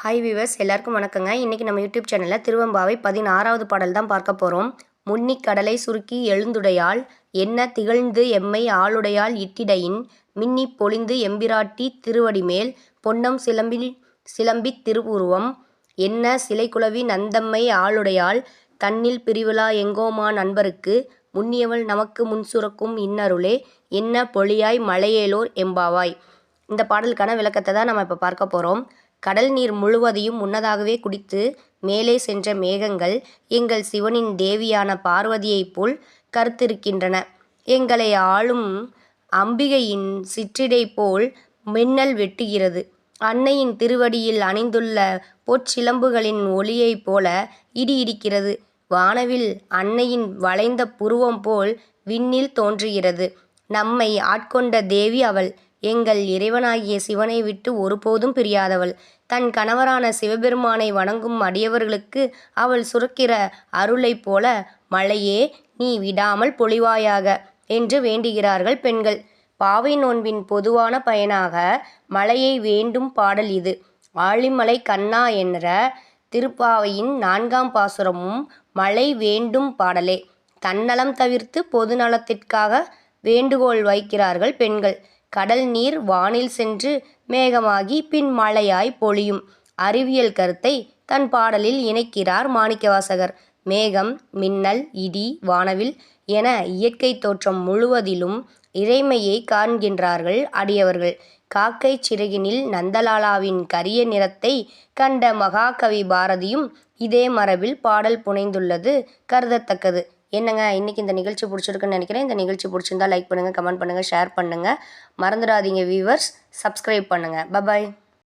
Hi viewers, எல்லாருக்கும் வணக்கங்க. இன்றைக்கி நம்ம யூடியூப் சேனலில் திருவெம்பாவை 16வது பாடல் தான் பார்க்க போகிறோம். முன்னிக் கடலை சுருக்கி எழுந்துடையாள் என்ன திகழ்ந்து எம்மை ஆளுடையாள் இட்டிடையின் மின்னிப் பொலிந்து எம்பிராட்டி திருவடிமேல் பொன்னம் சிலம்பித் திருவுருவம் என்ன சிலைக்குலவி நந்தம்மை ஆளுடையாள் தன்னில் பிரிவிழா எங்கோமா நண்பருக்கு முன்னியவள் நமக்கு முன்சுரக்கும் இன்னருளே என்ன பொழியாய் மலையேலோர் எம்பாவாய். இந்த பாடலுக்கான விளக்கத்தை தான் நம்ம இப்போ பார்க்க போகிறோம். கடல் நீர் முழுவதையும் முன்னதாகவே குடித்து மேலே சென்ற மேகங்கள் எங்கள் சிவனின் தேவியான பார்வதியைப் போல் கருத்திருக்கின்றன. எங்களை ஆளும் அம்பிகையின் சிற்றிடை போல் மின்னல் வெட்டுகிறது. அன்னையின் திருவடியில் அணிந்துள்ள பொற்சிலம்புகளின் ஒளியைப் போல இடி இடிக்கிறது. வானவில் அன்னையின் வளைந்த புருவம் போல் விண்ணில் தோன்றுகிறது. நம்மை ஆட்கொண்ட தேவி அவள். எங்கள் இறைவனாகிய சிவனை விட்டு ஒருபோதும் பிரியாதவள். தன் கணவரான சிவபெருமானை வணங்கும் அடியவர்களுக்கு அவள் சுரக்கிற அருளைப் போல மழையே நீ விடாமல் பொழிவாயாக என்று வேண்டுகிறார்கள் பெண்கள். பாவை நோன்பின் பொதுவான பயனாக மழையை வேண்டும் பாடல் இது. ஆழிமலை கண்ணா என்ற திருப்பாவையின் 4ஆம் பாசுரமும் மழை வேண்டும் பாடலே. தன்னலம் தவிர்த்து பொது நலத்திற்காக வேண்டுகோள் வைக்கிறார்கள் பெண்கள். கடல் நீர் வானில் சென்று மேகமாகி பின் மழையாய் பொழியும் அறிவியல் கருத்தை தன் பாடலில் இணைக்கிறார் மாணிக்கவாசகர். மேகம், மின்னல், இடி, வானவில் என இயற்கை தோற்றம் முழுவதிலும் இறைமையை காண்கின்றார்கள் அடியவர்கள். காக்கை சிறகினில் நந்தலாலாவின் கரிய நிறத்தை கண்ட மகாகவி பாரதியும் இதே மரபில் பாடல் புனைந்துள்ளது கருதத்தக்கது. என்னங்க, இன்றைக்கி இந்த நிகழ்ச்சி பிடிச்சிருக்குன்னு நினைக்கிறேன். இந்த நிகழ்ச்சி பிடிச்சிருந்தா லைக் பண்ணுங்கள், கமெண்ட் பண்ணுங்கள், ஷேர் பண்ணுங்கள். மறந்துடாதீங்க வீவர்ஸ், சப்ஸ்கிரைப் பண்ணுங்கள். பபாய்.